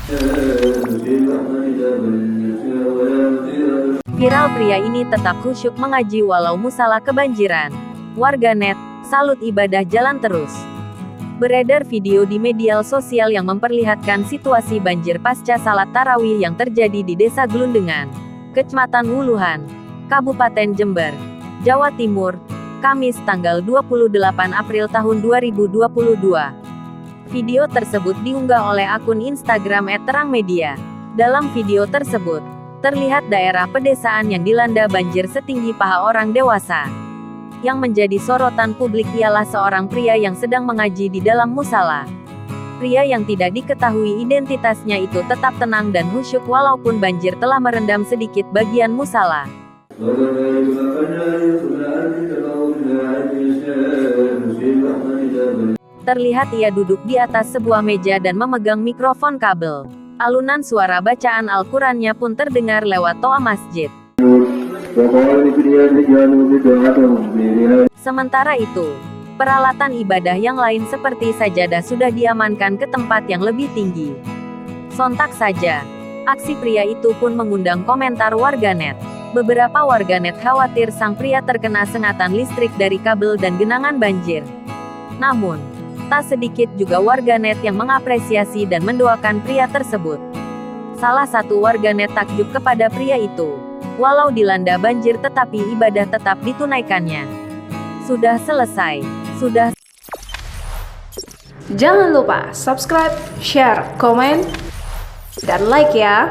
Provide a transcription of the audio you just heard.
Viral, pria ini tetap khusyuk mengaji walau musala kebanjiran. Warganet, salut, ibadah jalan terus. Beredar video di media sosial yang memperlihatkan situasi banjir pasca salat tarawih yang terjadi di Desa Glundengan, Kecamatan Wuluhan, Kabupaten Jember, Jawa Timur, Kamis tanggal 28 April tahun 2022. Video tersebut diunggah oleh akun Instagram @terangmedia. Dalam video tersebut, terlihat daerah pedesaan yang dilanda banjir setinggi paha orang dewasa. Yang menjadi sorotan publik ialah seorang pria yang sedang mengaji di dalam musala. Pria yang tidak diketahui identitasnya itu tetap tenang dan khusyuk walaupun banjir telah merendam sedikit bagian musala. Terlihat ia duduk di atas sebuah meja dan memegang mikrofon kabel. Alunan suara bacaan Al-Qur'annya pun terdengar lewat toa masjid. Sementara itu, peralatan ibadah yang lain seperti sajadah sudah diamankan ke tempat yang lebih tinggi. Sontak saja, aksi pria itu pun mengundang komentar warganet. Beberapa warganet khawatir sang pria terkena sengatan listrik dari kabel dan genangan banjir. Namun, tak sedikit juga warganet yang mengapresiasi dan mendoakan pria tersebut. Salah satu warganet takjub kepada pria itu. Walau dilanda banjir tetapi ibadah tetap ditunaikannya. Sudah selesai. Jangan lupa subscribe, share, komen, dan like ya.